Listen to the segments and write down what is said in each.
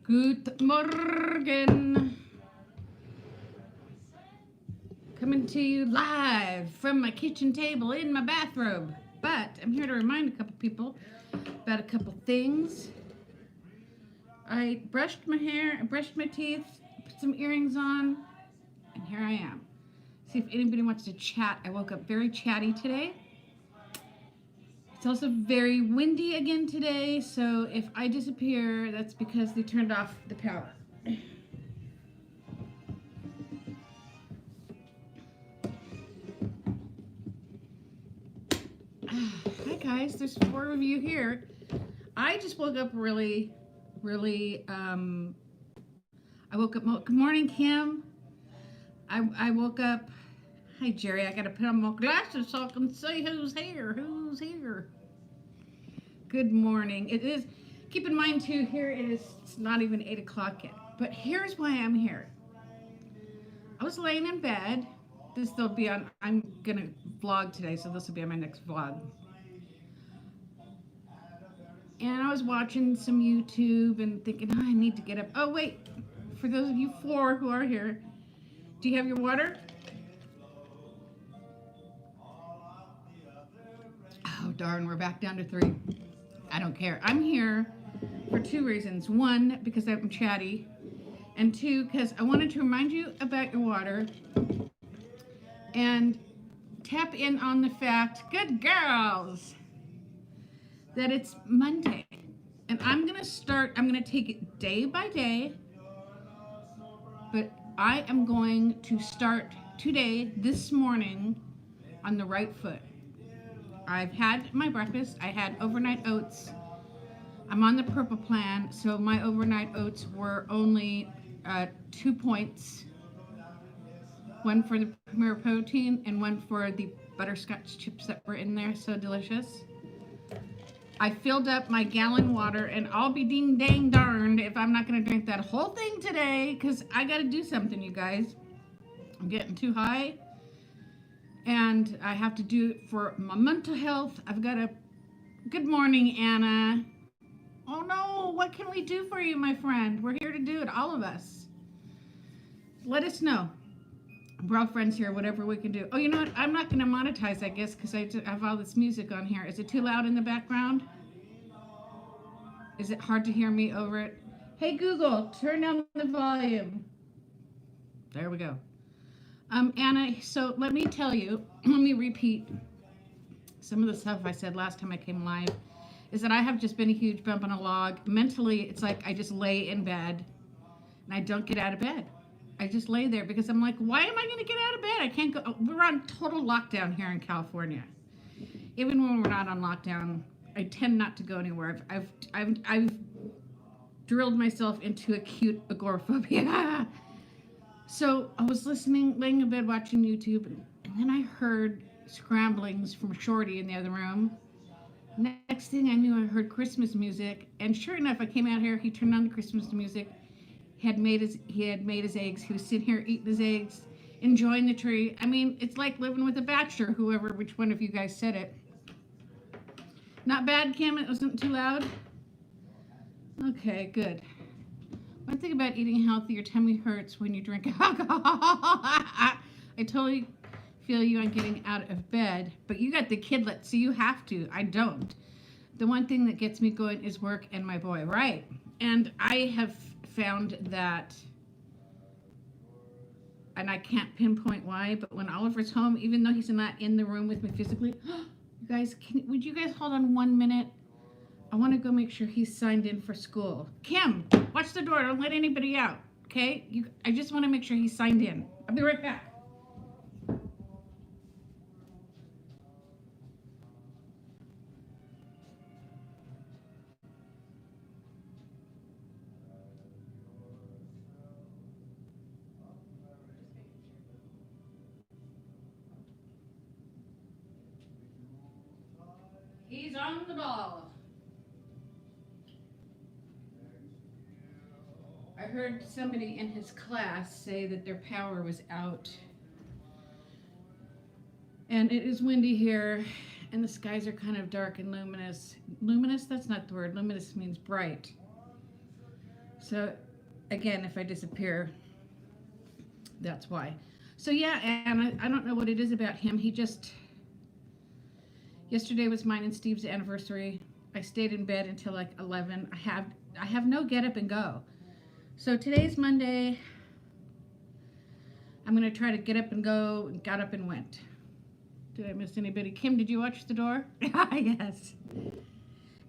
Good morning. Coming to you live from my kitchen table in my bathrobe. But I'm here to remind a couple people about a couple things. I brushed my hair, I brushed my teeth, put some earrings on, and here I am. See if anybody wants to chat. I woke up very chatty today. It's also very windy again today, so if I disappear, that's because they turned off the power. Hi guys, there's 4 of you here. I just woke up really, I woke up, good morning Kim. I woke up, hi Jerry, I gotta put on my glasses so I can see who's here. Good morning. It is, keep in mind too, here it's not even 8 o'clock yet, but here's why I'm here. I was laying in bed. This will be on, I'm gonna vlog today, so this will be on my next vlog. And I was watching some YouTube and thinking, oh, I need to get up. Oh wait, for those of you 4 who are here, do you have your water? Oh darn, we're back down to 3. I don't care. I'm here for 2 reasons. 1, because I'm chatty, and 2, because I wanted to remind you about your water and tap in on the fact, good girls, that it's Monday. And I'm going to take it day by day, but I am going to start today, this morning, on the right foot. I've had my breakfast. I had overnight oats. I'm on the purple plan, so my overnight oats were only 2 points. 1 for the Premier Protein and 1 for the butterscotch chips that were in there. So delicious. I filled up my gallon water, and I'll be ding dang darned if I'm not going to drink that whole thing today, because I got to do something, you guys. I'm getting too high, and I have to do it for my mental health. I've got to... Good morning, Anna. Oh no, what can we do for you, my friend? We're here to do it, all of us. Let us know. We're all friends here, whatever we can do. Oh, you know what? I'm not going to monetize, I guess, because I have all this music on here. Is it too loud in the background? Is it hard to hear me over it? Hey, Google, turn down the volume. There we go. Anna, so let me tell you, let me repeat some of the stuff I said last time I came live, is that I have just been a huge bump on a log. Mentally, it's like I just lay in bed, and I don't get out of bed. I just lay there because I'm like, why am I going to get out of bed? I can't go. We're on total lockdown here in California. Even when we're not on lockdown, I tend not to go anywhere. I've drilled myself into acute agoraphobia. So I was laying in bed watching YouTube, and then I heard scramblings from Shorty in the other room. Next thing I knew, I heard Christmas music, and sure enough, I came out here. He turned on the Christmas music. He had made his eggs. He was sitting here eating his eggs, enjoying the tree. I mean, it's like living with a bachelor, which one of you guys said it. Not bad, Kim? It wasn't too loud? Okay, good. One thing about eating healthy, your tummy hurts when you drink alcohol. I totally feel you on getting out of bed, but you got the kidlet, so you have to. I don't. The one thing that gets me going is work and my boy, right? And I have found that, and I can't pinpoint why, but when Oliver's home, even though he's not in the room with me physically, you guys, would you guys hold on 1 minute? I want to go make sure he's signed in for school. Kim, watch the door. Don't let anybody out, okay? I just want to make sure he's signed in. I'll be right back. He's on the ball. I heard somebody in his class say that their power was out. And it is windy here, and the skies are kind of dark and luminous. Luminous? That's not the word. Luminous means bright. So again, if I disappear, that's why. So yeah, and I don't know what it is about him. He just, yesterday was mine and Steve's anniversary. I stayed in bed until like 11. I have no get up and go. So today's Monday. I'm going to try to get up and go, and got up and went. Did I miss anybody? Kim, did you watch The Door? Yes.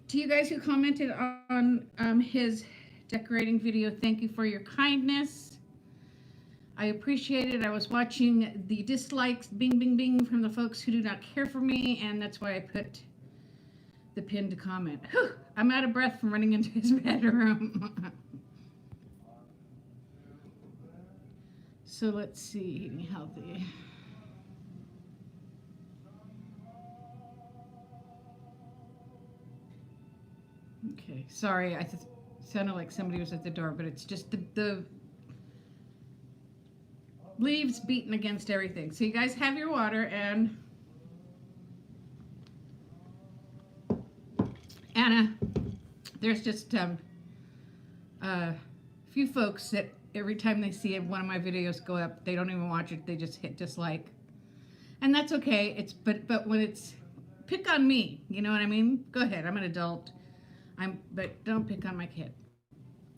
To you guys who commented on his decorating video, thank you for your kindness. I appreciate it. I was watching the dislikes, bing, bing, bing, from the folks who do not care for me, and that's why I put the pinned comment. Whew, I'm out of breath from running into his bedroom. So let's see, eating healthy. Okay, sorry, I sounded like somebody was at the door, but it's just the leaves beating against everything. So you guys have your water, and Anna, there's just a few folks that every time they see one of my videos go up, they don't even watch it. They just hit dislike, and that's okay. But when it's pick on me, you know what I mean? Go ahead. I'm an adult. But don't pick on my kid.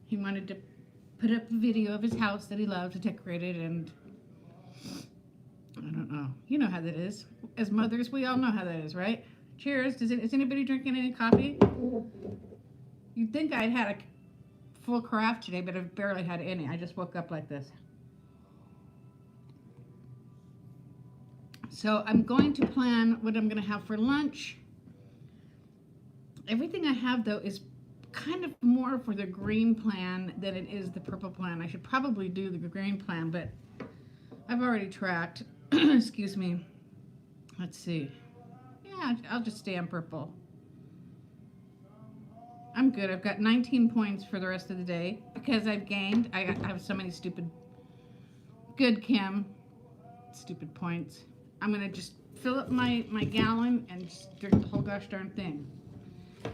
He wanted to put up a video of his house that he loved, decorated, and I don't know. You know how that is. As mothers, we all know how that is, right? Cheers. Is anybody drinking any coffee? You'd think I'd had a full carafe today, but I've barely had any. I just woke up like this. So I'm going to plan what I'm going to have for lunch. Everything I have, though, is kind of more for the green plan than it is the purple plan. I should probably do the green plan, but I've already tracked. Excuse me. Let's see. Yeah, I'll just stay on purple. I'm good. I've got 19 points for the rest of the day because I've gained. I have so many stupid, good Kim, stupid points. I'm going to just fill up my gallon and just drink the whole gosh darn thing.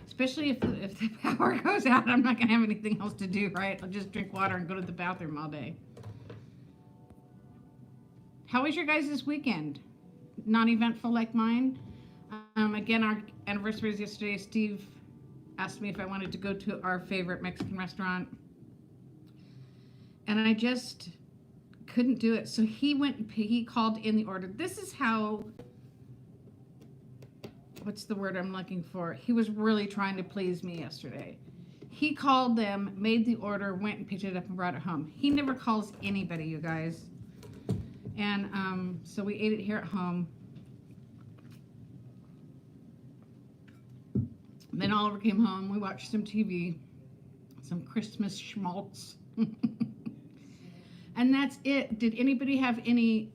Especially if the power goes out, I'm not going to have anything else to do, right? I'll just drink water and go to the bathroom all day. How was your guys' this weekend? Non-eventful like mine? Again, our anniversary was yesterday. Steve asked me if I wanted to go to our favorite Mexican restaurant. And I just couldn't do it. So he called in the order. This is how... What's the word I'm looking for? He was really trying to please me yesterday. He called them, made the order, went and picked it up and brought it home. He never calls anybody, you guys. And so we ate it here at home. Then Oliver came home. We watched some TV, some Christmas schmaltz. And that's it. Did anybody have any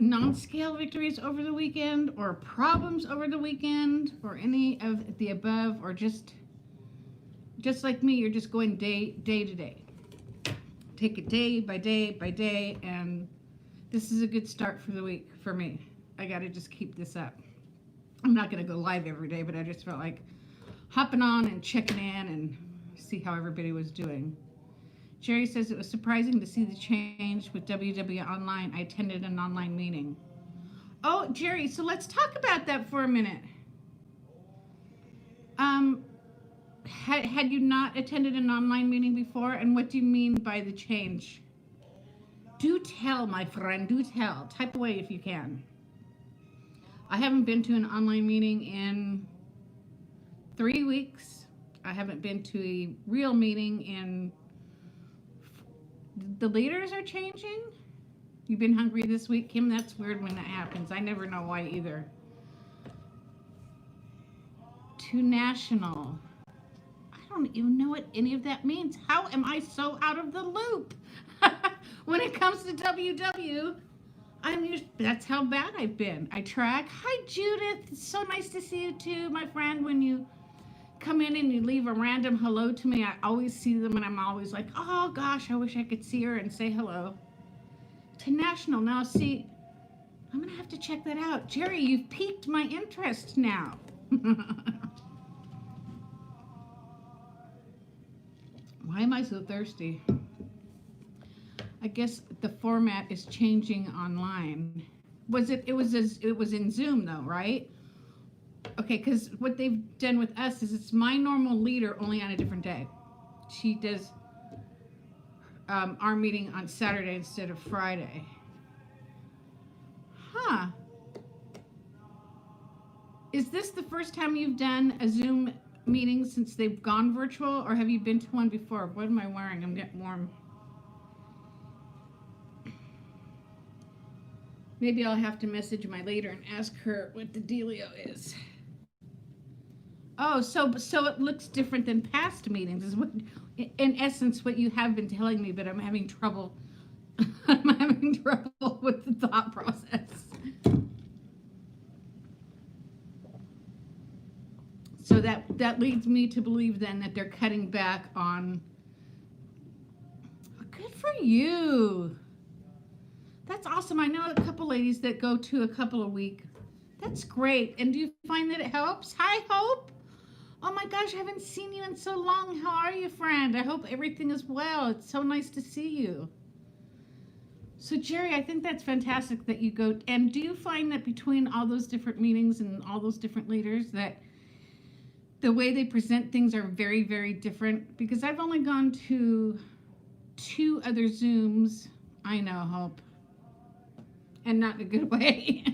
non-scale victories over the weekend, or problems over the weekend, or any of the above, or just like me, you're just going day to day. Take it day by day by day, and this is a good start for the week for me. I got to just keep this up. I'm not going to go live every day, but I just felt like hopping on and checking in and see how everybody was doing. Jerry says it was surprising to see the change with WW Online. I attended an online meeting. Oh, Jerry, so let's talk about that for a minute. Had you not attended an online meeting before? And what do you mean by the change? Do tell, my friend, do tell. Type away if you can. I haven't been to an online meeting in 3 weeks. I haven't been to a real meeting in... The leaders are changing? You've been hungry this week, Kim? That's weird when that happens. I never know why either. To national. I don't even know what any of that means. How am I so out of the loop? When it comes to WW, that's how bad I've been. I track. Hi, Judith. It's so nice to see you too, my friend. When you come in and you leave a random hello to me, I always see them and I'm always like, oh gosh, I wish I could see her and say hello. To national. Now see, I'm gonna have to check that out. Jerry, you've piqued my interest now. Why am I so thirsty? I guess the format is changing online. It was in Zoom though, right? Okay, because what they've done with us is it's my normal leader only on a different day. She does our meeting on Saturday instead of Friday. Huh. Is this the first time you've done a Zoom meeting since they've gone virtual, or have you been to one before? What am I wearing? I'm getting warm. Maybe I'll have to message my leader and ask her what the dealio is. Oh, so it looks different than past meetings, is what, in essence, what you have been telling me. But I'm having trouble. I'm having trouble with the thought process. So that leads me to believe then that they're cutting back on. Good for you. That's awesome. I know a couple ladies that go to a couple a week. That's great. And do you find that it helps? Hi, Hope. Oh my gosh, I haven't seen you in so long. How are you, friend? I hope everything is well. It's so nice to see you. So, Jerry, I think that's fantastic that you go. And do you find that between all those different meetings and all those different leaders that the way they present things are very, very different? Because I've only gone to 2 other Zooms. I know, Hope. And not in a good way.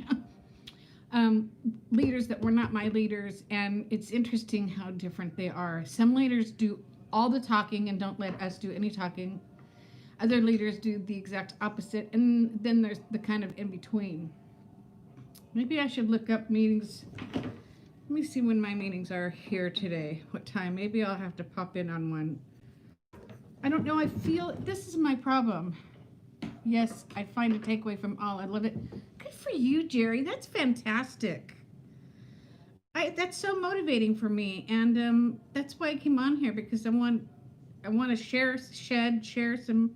Leaders that were not my leaders, and it's interesting how different they are. Some leaders do all the talking and don't let us do any talking. Other leaders do the exact opposite, and then there's the kind of in between. Maybe I should look up meetings. Let me see when my meetings are here today. What time? Maybe I'll have to pop in on one. I don't know. I feel this is my problem. Yes, I find a takeaway from all. I love it. Good for you, Jerry. That's fantastic. That's so motivating for me, and that's why I came on here, because I want to share some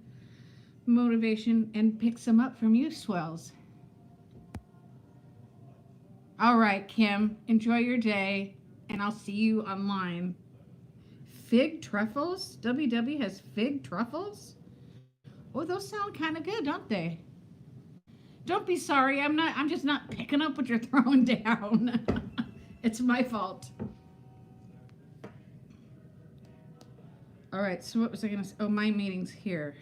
motivation and pick some up from you swells. All right, Kim, enjoy your day, and I'll see you online. Fig truffles? WW has fig truffles? Oh, those sound kind of good, don't they? Don't be sorry. I'm just not picking up what you're throwing down. It's my fault. All right, so what was I going to say? Oh, my meeting's here.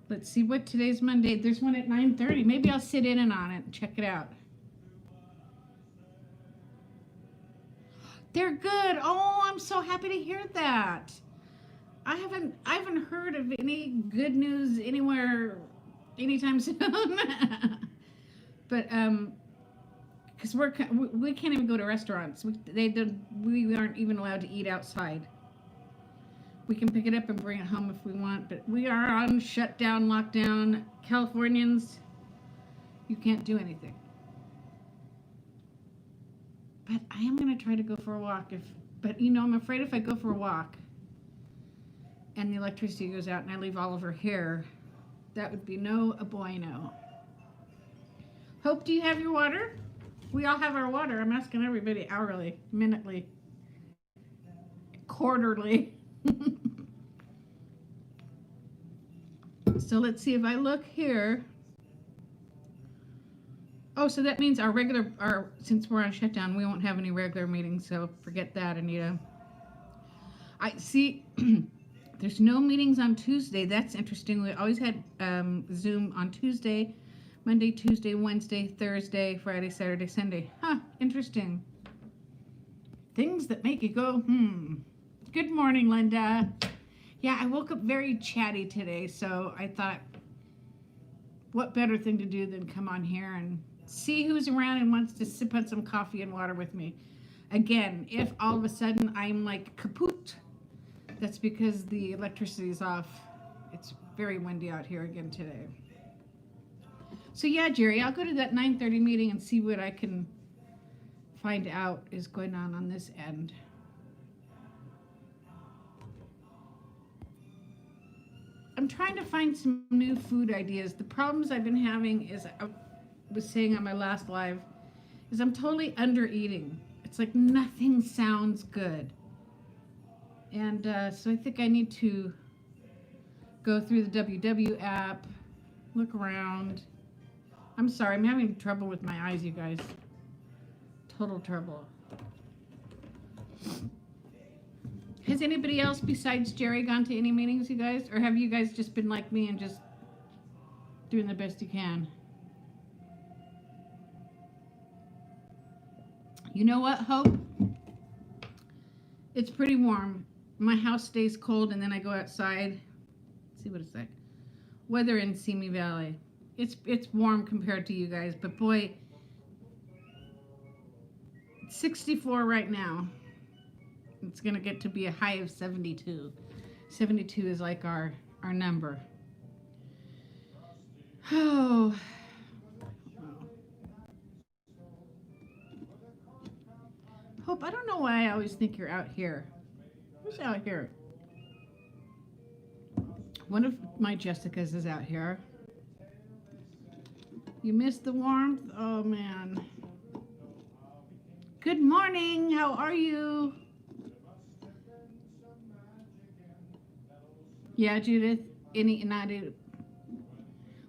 Let's see what today's Monday. There's one at 9:30. Maybe I'll sit in and on it and check it out. They're good. Oh, I'm so happy to hear that. I haven't heard of any good news anywhere anytime soon. But because we can't even go to restaurants. We aren't even allowed to eat outside. We can pick it up and bring it home if we want, but we are on shutdown, lockdown. Californians, you can't do anything. But I am going to try to go for a walk. But I'm afraid if I go for a walk and the electricity goes out and I leave all of her hair, that would be no bueno. Hope, do you have your water? We all have our water. I'm asking everybody hourly, minutely, quarterly. So let's see if I look here. Oh, so that means since we're on shutdown, we won't have any regular meetings, so forget that, Anita. I see there's no meetings on Tuesday. That's interesting. We always had Zoom on Tuesday, Monday, Tuesday, Wednesday, Thursday, Friday, Saturday, Sunday. Huh, interesting. Things that make you go, Good morning, Linda. Yeah, I woke up very chatty today, so I thought, what better thing to do than come on here and see who's around and wants to sip on some coffee and water with me. Again, if all of a sudden I'm like kaput, that's because the electricity is off. It's very windy out here again today. So yeah, Jerry, I'll go to that 9:30 meeting and see what I can find out is going on this end. I'm trying to find some new food ideas. The problems I've been having is, I was saying on my last live, is I'm totally under eating. It's like nothing sounds good. And so I think I need to go through the WW app, look around. I'm sorry, I'm having trouble with my eyes, you guys. Total trouble. Has anybody else besides Jerry gone to any meetings, you guys? Or have you guys just been like me and just doing the best you can? You know what, Hope? It's pretty warm. My house stays cold and then I go outside. Let's see what it's like. Weather in Simi Valley. It's warm compared to you guys, but boy, it's 64 right now. It's going to get to be a high of 72. 72 is like our number. Oh. Hope, I don't know why I always think you're out here. Who's out here? One of my Jessicas is out here. You missed the warmth? Oh, man. Good morning. How are you? Yeah, Judith.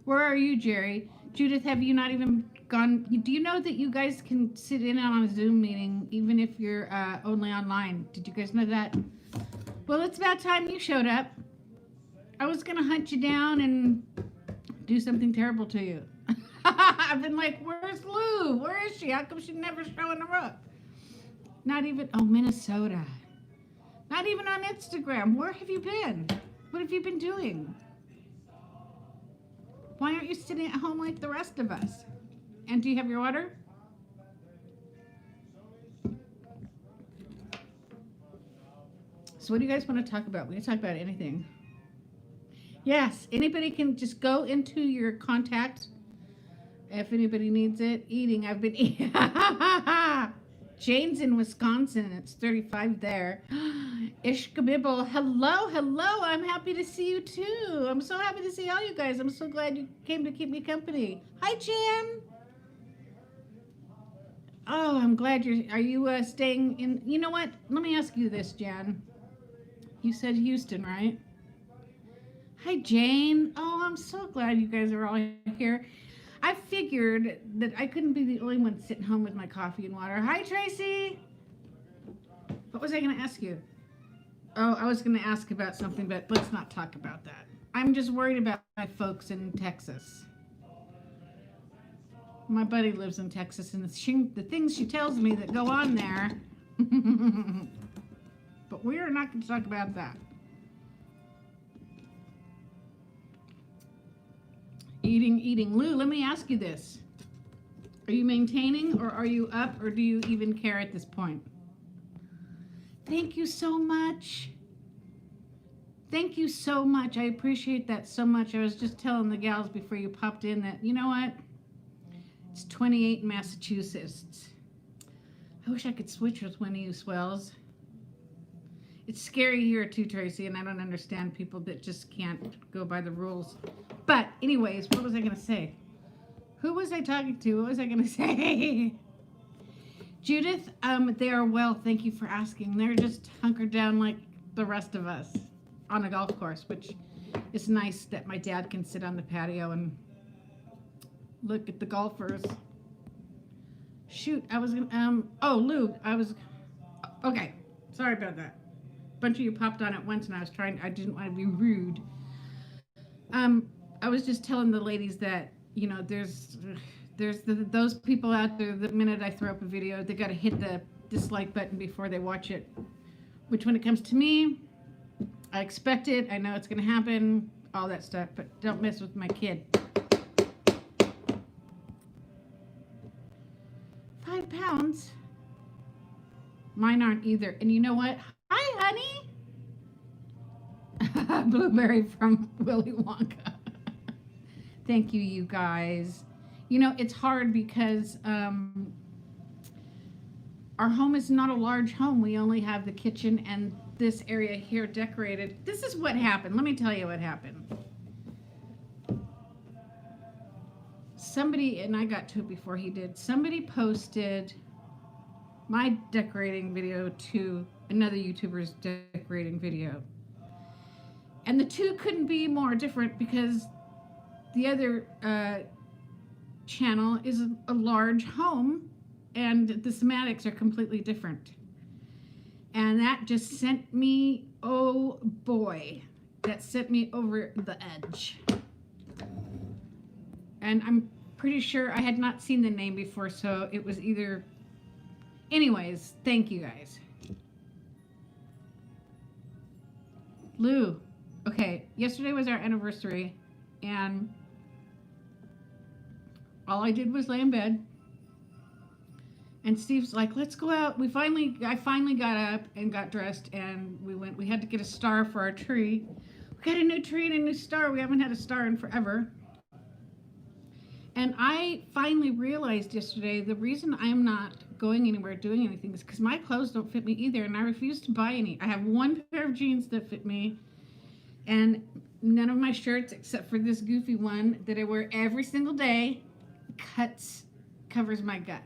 Where are you, Jerry? Judith, have you not even gone? Do you know that you guys can sit in on a Zoom meeting even if you're only online? Did you guys know that? Well, it's about time you showed up. I was going to hunt you down and do something terrible to you. I've been like, where's Lou? Where is she? How come she never showing her up? Not even, oh, Minnesota. Not even on Instagram. Where have you been? What have you been doing? Why aren't you sitting at home like the rest of us? And do you have your water? So what do you guys want to talk about? We can talk about anything. Yes, anybody can just go into your contacts if anybody needs it. Eating, I've been eating. Jane's in Wisconsin. It's 35 there. Ishkabibble. Hello, hello. I'm happy to see you too. I'm so happy to see all you guys. I'm so glad you came to keep me company. Hi, Jan. Oh, I'm glad are you staying in? You know what? Let me ask you this, Jan. You said Houston, right? Hi, Jane. Oh, I'm so glad you guys are all here. I figured that I couldn't be the only one sitting home with my coffee and water. Hi, Tracy. What was I going to ask you? Oh, I was going to ask about something, but let's not talk about that. I'm just worried about my folks in Texas. My buddy lives in Texas, and the things she tells me that go on there. But we are not going to talk about that. Eating. Lou, let me ask you this. Are you maintaining, or are you up, or do you even care at this point? Thank you so much. Thank you so much. I appreciate that so much. I was just telling the gals before you popped in that, you know what? It's 28 in Massachusetts. I wish I could switch with one of you swells. It's scary here too, Tracy, and I don't understand people that just can't go by the rules. But anyways, what was I going to say? Who was I talking to? What was I going to say? Judith, they are well. Thank you for asking. They're just hunkered down like the rest of us on a golf course, which is nice that my dad can sit on the patio and look at the golfers. Shoot, I was going to, oh, Lou, okay. Sorry about that. A bunch of you popped on at once and I didn't want to be rude. I was just telling the ladies that, you know, there's those people out there, the minute I throw up a video, they got to hit the dislike button before they watch it. Which when it comes to me, I expect it. I know it's going to happen, all that stuff, but don't mess with my kid. 5 pounds? Mine aren't either. And you know what? Hi, honey. Blueberry from Willy Wonka. Thank you, you guys. You know, it's hard because our home is not a large home. We only have the kitchen and this area here decorated. This is what happened. Let me tell you what happened. Somebody, and I got to it before he did, somebody posted my decorating video to another YouTuber's decorating video. And the two couldn't be more different because the other channel is a large home and the thematics are completely different. And that just sent me, oh boy, that sent me over the edge. And I'm pretty sure I had not seen the name before, so it was either... Anyways, thank you guys. Lou, okay, yesterday was our anniversary, and all I did was lay in bed. And Steve's like, let's go out. I finally got up and got dressed, and we went. We had to get a star for our tree. We got a new tree and a new star. We haven't had a star in forever. And I finally realized yesterday the reason I'm not going anywhere doing anything is because my clothes don't fit me either, and I refuse to buy any. I have one pair of jeans that fit me, and none of my shirts except for this goofy one that I wear every single day covers my gut.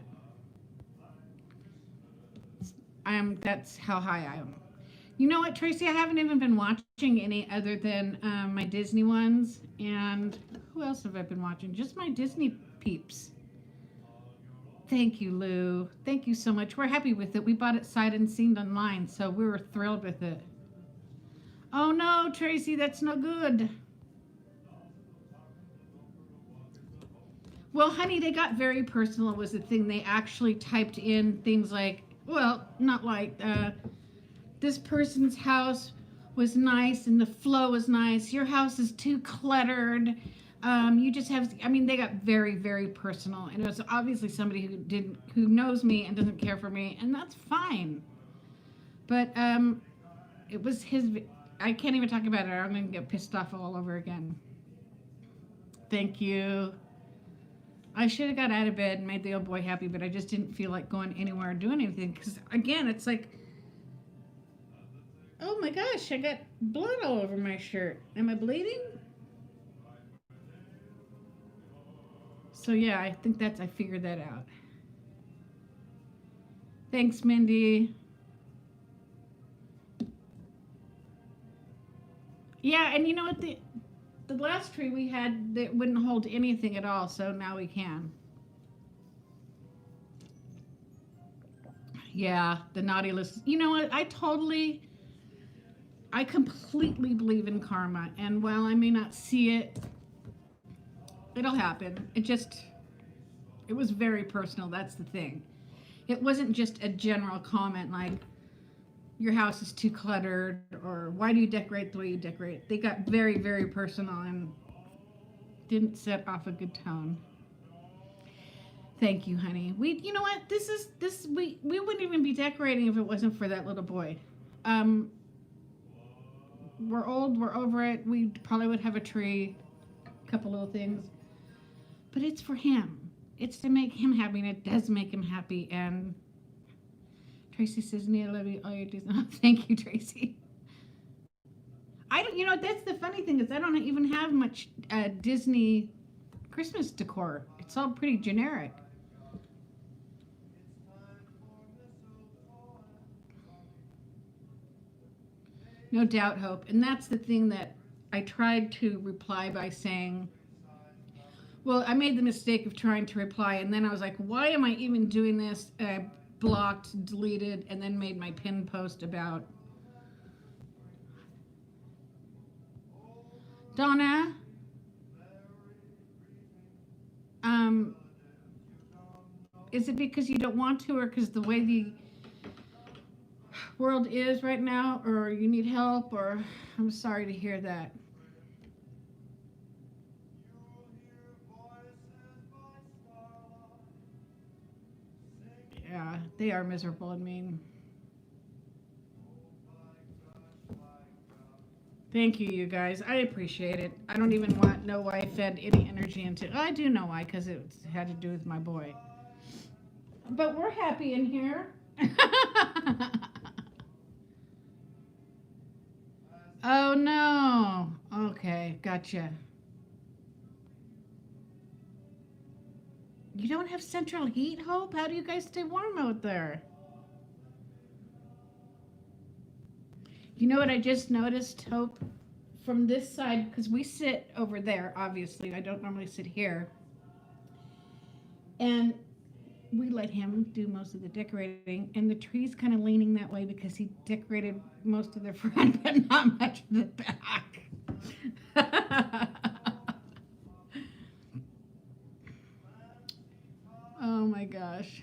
That's how high I am. You know what, Tracy? I haven't even been watching any other than my Disney ones. And who else have I been watching? Just my Disney peeps. Thank you, Lou. Thank you so much. We're happy with it. We bought it sight unseen online, so we were thrilled with it. Oh no, Tracy, that's no good. Well, honey, they got very personal was the thing. They actually typed in things like, well, not like, this person's house was nice and the flow was nice. Your house is too cluttered. You just have, I mean, they got very, very personal. And it was obviously somebody who knows me and doesn't care for me, and that's fine. But it was his, I can't even talk about it, or I'm going to get pissed off all over again. Thank you. I should have got out of bed and made the old boy happy, but I just didn't feel like going anywhere or doing anything. Because, again, it's like, oh my gosh, I got blood all over my shirt. Am I bleeding? So, yeah, I think I figured that out. Thanks, Mindy. Yeah, and you know what? The last tree we had, that wouldn't hold anything at all, so now we can. Yeah, the naughty list. You know what? I completely believe in karma, and while I may not see it, it'll happen. It was very personal. That's the thing. It wasn't just a general comment like, your house is too cluttered, or why do you decorate the way you decorate? They got very, very personal and didn't set off a good tone. Thank you, honey. You know what? We wouldn't even be decorating if it wasn't for that little boy. We're old, we're over it. We probably would have a tree, a couple little things. But it's for him. It's to make him happy, and it does make him happy. And Tracy says, Nia, I love you. All your Disney. Oh, thank you, Tracy. You know, that's the funny thing is I don't even have much Disney Christmas decor. It's all pretty generic. No doubt, Hope. And that's the thing that I tried to reply by saying, well, I made the mistake of trying to reply, and then I was like, why am I even doing this? I blocked, deleted, and then made my pin post about Donna. Is it because you don't want to, or because the way the world is right now, or you need help, or I'm sorry to hear that. Yeah, they are miserable and mean. Thank you, you guys. I appreciate it. I don't even know why I fed any energy into it. I do know why, because it had to do with my boy. But we're happy in here. Oh, no. Okay, gotcha. You don't have central heat, Hope? How do you guys stay warm out there? You know what I just noticed, Hope? From this side, because we sit over there, obviously. I don't normally sit here. And we let him do most of the decorating. And the tree's kind of leaning that way because he decorated most of the front, but not much of the back. Oh my gosh.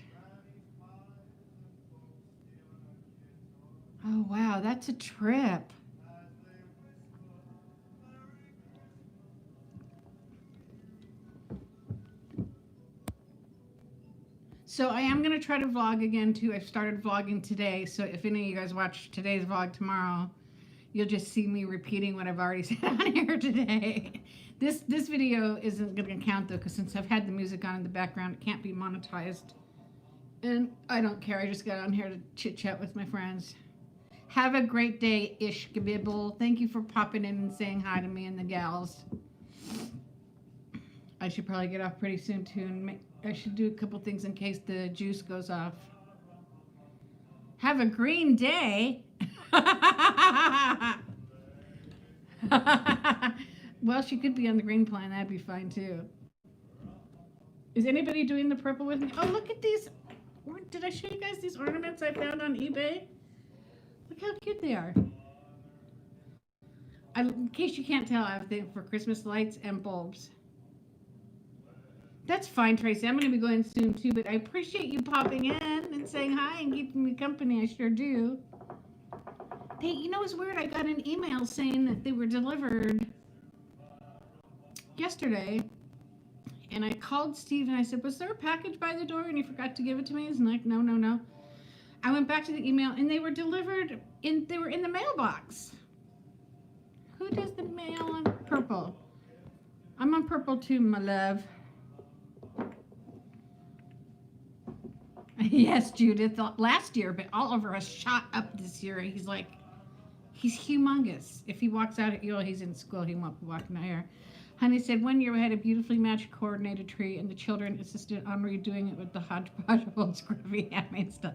Oh wow, that's a trip. So I am going to try to vlog again too. I started vlogging today, so if any of you guys watch today's vlog tomorrow, you'll just see me repeating what I've already said on here today. This video isn't going to count though, because since I've had the music on in the background, it can't be monetized. And I don't care, I just got on here to chit chat with my friends. Have a great day, Ishkabibble. Thank you for popping in and saying hi to me and the gals. I should probably get off pretty soon too, and I should do a couple things in case the juice goes off. Have a green day. Well, she could be on the green plan. That'd be fine too. Is anybody doing the purple with me? Oh, look at these. Did I show you guys these ornaments I found on eBay? Look how cute they are. In case you can't tell, I have them for Christmas lights and bulbs. That's fine, Tracy. I'm going to be going soon too, but I appreciate you popping in and saying hi and keeping me company. I sure do. You know, it's weird. I got an email saying that they were delivered yesterday, and I called Steve and I said, was there a package by the door and you forgot to give it to me? He's like, no. I went back to the email and they were delivered they were in the mailbox. Who does the mail on purple? I'm on purple too, my love. Yes, Judith, last year, but Oliver has shot up this year. He's humongous. If he walks out at you, he's in school, he won't be walking out here. Honey said, 1 year we had a beautifully matched coordinated tree, and the children insisted on redoing it with the hodgepodge of old scruffy handmade stuff.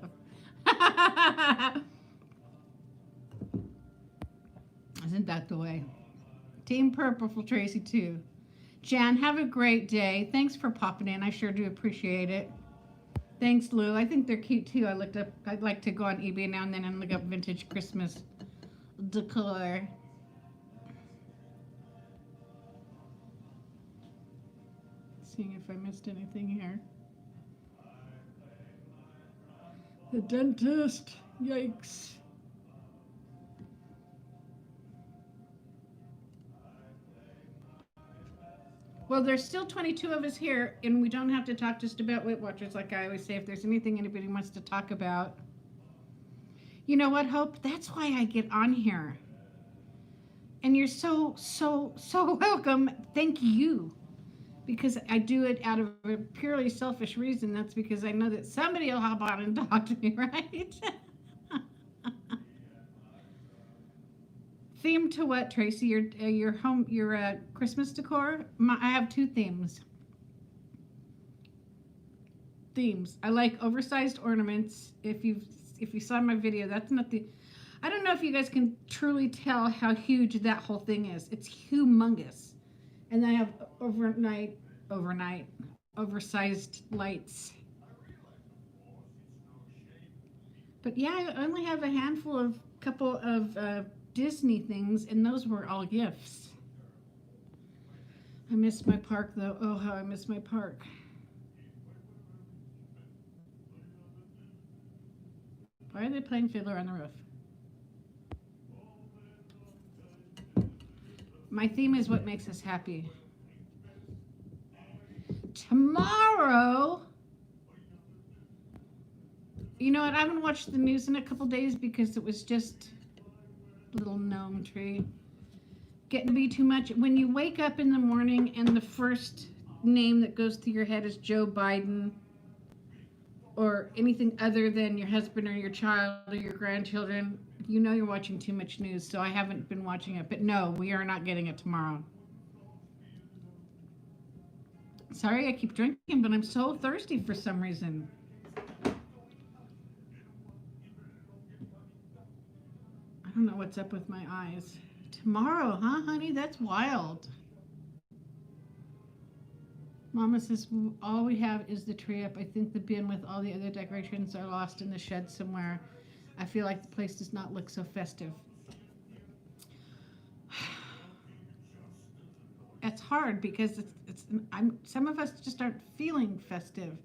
Isn't that the way? Team Purple for Tracy, too. Jan, have a great day. Thanks for popping in. I sure do appreciate it. Thanks, Lou. I think they're cute, too. I'd like to go on eBay now and then and look up vintage Christmas decor. Seeing if I missed anything here. The dentist. Yikes. Well, there's still 22 of us here, and we don't have to talk just about Weight Watchers. Like I always say, if there's anything anybody wants to talk about. You know what, Hope? That's why I get on here. And you're so welcome. Thank you. Because I do it out of a purely selfish reason. That's because I know that somebody will hop on and talk to me, right? Theme to what, Tracy? Your Christmas decor? I have two themes. I like oversized ornaments. If you saw my video, that's not the. I don't know if you guys can truly tell how huge that whole thing is. It's humongous. And I have overnight oversized lights. But yeah, I only have a couple of Disney things, and those were all gifts. I missed my park though. Oh, how I miss my park. Why are they playing Fiddler on the Roof? My theme is what makes us happy. Tomorrow, you know what? I haven't watched the news in a couple days because it was just a little gnome tree. Getting to be too much. When you wake up in the morning and the first name that goes through your head is Joe Biden or anything other than your husband or your child or your grandchildren, you know you're watching too much news, so I haven't been watching it. But no, we are not getting it tomorrow. Sorry, I keep drinking, but I'm so thirsty for some reason. I don't know what's up with my eyes. Tomorrow, huh, honey? That's wild. Mama says all we have is the tree up. I think the bin with all the other decorations are lost in the shed somewhere. I feel like the place does not look so festive. It's hard because some of us just aren't feeling festive.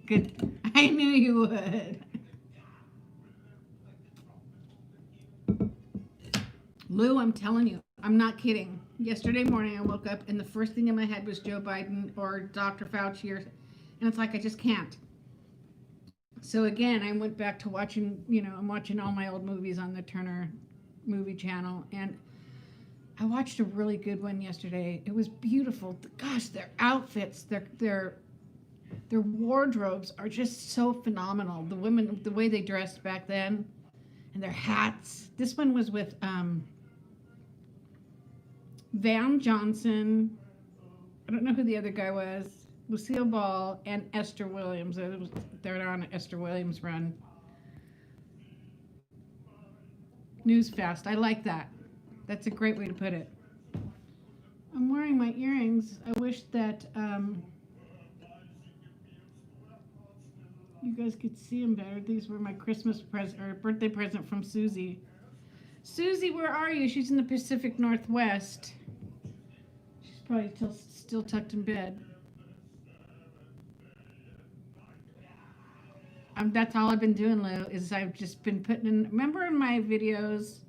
Good. I knew you would. Lou, I'm telling you, I'm not kidding. Yesterday morning I woke up and the first thing in my head was Joe Biden or Dr. Fauci, and it's like I just can't. So again, I went back to watching, I'm watching all my old movies on the Turner movie channel, and I watched a really good one yesterday. It was beautiful. Gosh, their outfits, their wardrobes are just so phenomenal. The women, the way they dressed back then, and their hats. This one was with Van Johnson. I don't know who the other guy was. Lucille Ball and Esther Williams. They're on an Esther Williams run. News fast. I like that. That's a great way to put it. I'm wearing my earrings. I wish that you guys could see them better. These were my Christmas present or birthday present from Susie. Susie, where are you? She's in the Pacific Northwest. She's probably still tucked in bed. That's all I've been doing, Lou, is I've just been putting in, remember in my videos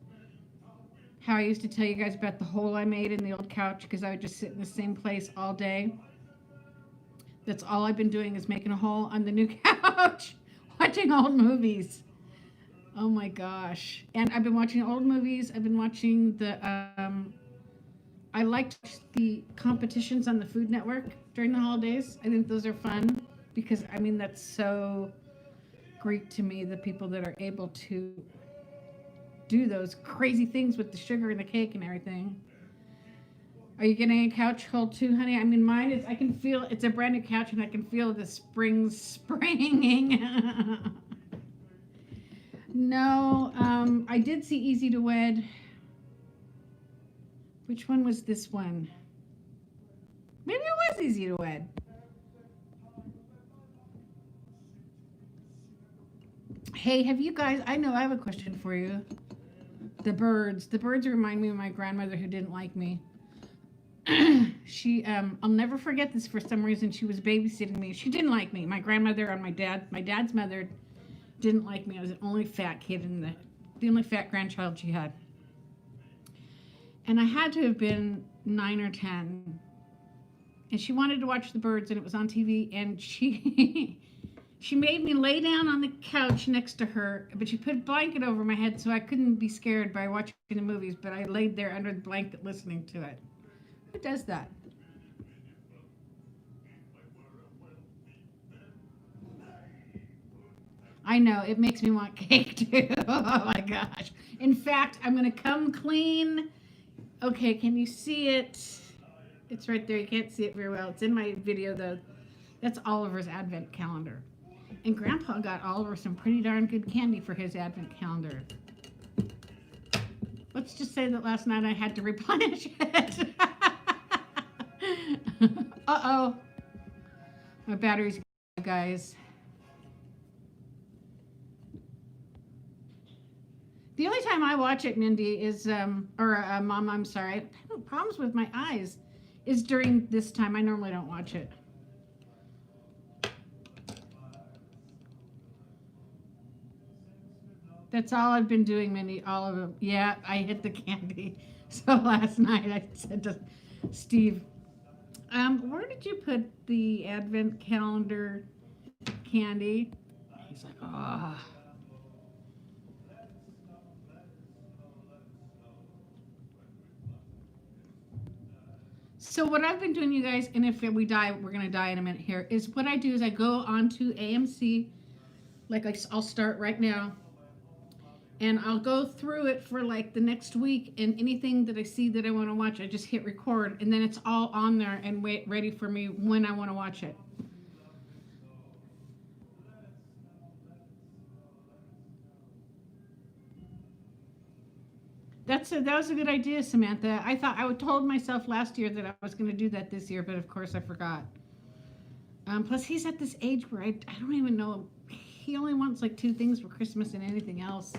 how I used to tell you guys about the hole I made in the old couch because I would just sit in the same place all day? That's all I've been doing is making a hole on the new couch, watching old movies. Oh my gosh. And I've been watching old movies. I've been watching I liked the competitions on the Food Network during the holidays. I think those are fun because, that's so Greek to me, the people that are able to do those crazy things with the sugar and the cake and everything. Are you getting a couch hole too, honey? Mine is, I can feel, it's a brand new couch and I can feel the springs springing. No, I did see Easy to Wed. Which one was this one? Maybe it was Easy to Wed. Hey, have you guys, I know I have a question for you. The birds remind me of my grandmother who didn't like me. She, I'll never forget this for some reason. She was babysitting me. She didn't like me. My grandmother and my dad's mother didn't like me. I was the only fat kid the only fat grandchild she had. And I had to have been 9 or 10. And she wanted to watch the birds and it was on TV and she made me lay down on the couch next to her, but she put a blanket over my head so I couldn't be scared by watching the movies, but I laid there under the blanket listening to it. Who does that? I know, it makes me want cake too. Oh my gosh. In fact, I'm going to come clean. Okay, can you see it? It's right there. You can't see it very well. It's in my video though. That's Oliver's advent calendar. And Grandpa got Oliver some pretty darn good candy for his advent calendar. Let's just say that last night I had to replenish it. Uh-oh. My battery's gone, guys. The only time I watch it, Mindy, is, Mom, I'm sorry, I have problems with my eyes, is during this time. I normally don't watch it. That's all I've been doing, Mindy, all of them. Yeah, I hit the candy. So last night I said to Steve, where did you put the advent calendar candy? He's like, oh. So what I've been doing, you guys, and if we die, we're going to die in a minute here, is what I do is I go onto AMC, like I'll start right now, and I'll go through it for like the next week, and anything that I see that I want to watch, I just hit record, and then it's all on there and ready for me when I want to watch it. That was a good idea, Samantha. I thought told myself last year that I was going to do that this year, but of course I forgot. Plus, he's at this age where I don't even know. He only wants like two things for Christmas and anything else,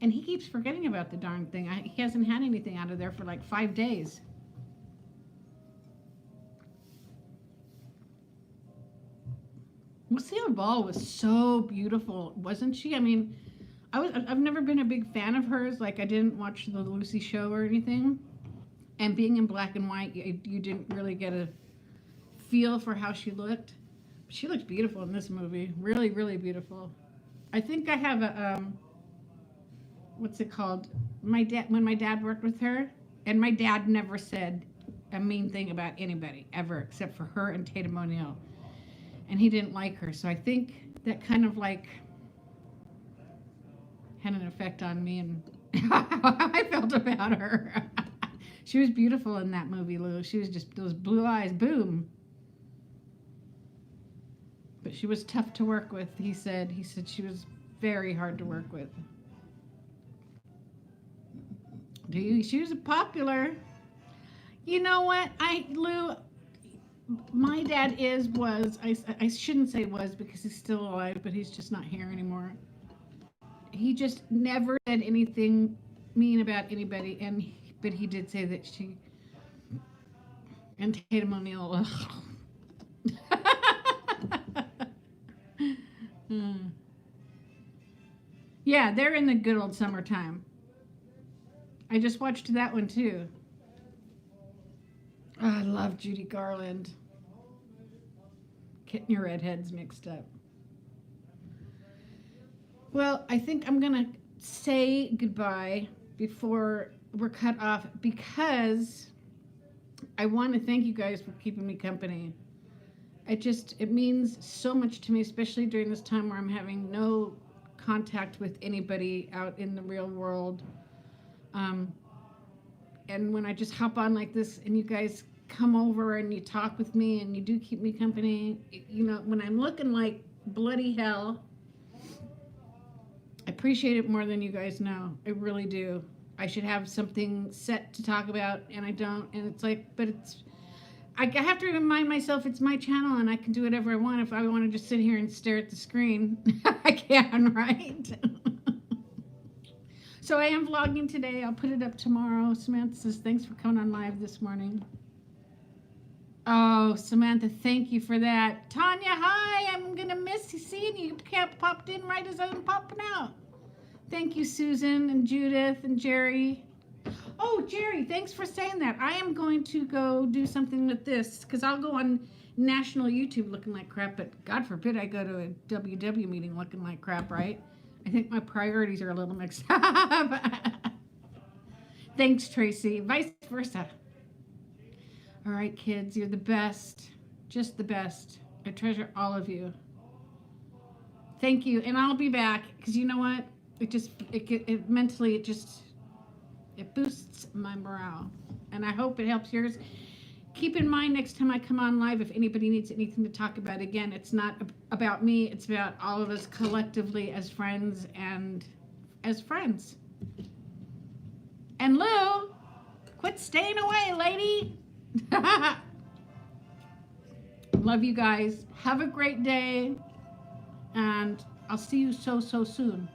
and he keeps forgetting about the darn thing. He hasn't had anything out of there for like 5 days. Lucille Ball was so beautiful, wasn't she? I mean, I've never been a big fan of hers. Like I didn't watch the Lucy show or anything. And being in black and white, you didn't really get a feel for how she looked. She looked beautiful in this movie. Really, really beautiful. I think I have a what's it called? When my dad worked with her, and my dad never said a mean thing about anybody ever, except for her and Tatum O'Neal. And he didn't like her, so I think that kind of like had an effect on me and how I felt about her. She was beautiful in that movie, Lou. She was just those blue eyes, boom. But she was tough to work with, he said. He said she was very hard to work with. She was popular. You know what, Lou, my dad I shouldn't say was because he's still alive, but he's just not here anymore. He just never said anything mean about anybody, but he did say that she and Tatum O'Neal. Yeah, they're in the good old summertime. I just watched that one too. Oh, I love Judy Garland. Getting your redheads mixed up. Well, I think I'm going to say goodbye before we're cut off because I want to thank you guys for keeping me company. It means so much to me, especially during this time where I'm having no contact with anybody out in the real world. And when I just hop on like this and you guys come over and you talk with me and you do keep me company, you know, when I'm looking like bloody hell, I appreciate it more than you guys know. I really do. I should have something set to talk about and I don't. And it's like, but I have to remind myself it's my channel and I can do whatever I want. If I want to just sit here and stare at the screen, I can, right? So I am vlogging today. I'll put it up tomorrow. Samantha says, thanks for coming on live this morning. Oh, Samantha, thank you for that. Tanya, hi. I'm going to miss seeing you. You popped in right as I'm popping out. Thank you, Susan and Judith and Jerry. Oh, Jerry, thanks for saying that. I am going to go do something with this because I'll go on national YouTube looking like crap, but God forbid I go to a WW meeting looking like crap, right? I think my priorities are a little mixed up. Thanks, Tracy. Vice versa. All right, kids, you're the best. Just the best. I treasure all of you. Thank you. And I'll be back because you know what? It mentally, it boosts my morale. And I hope it helps yours. Keep in mind next time I come on live, if anybody needs anything to talk about, again, it's not about me. It's about all of us collectively as friends and as friends. And Lou, quit staying away, lady. Love you guys. Have a great day. And I'll see you so soon.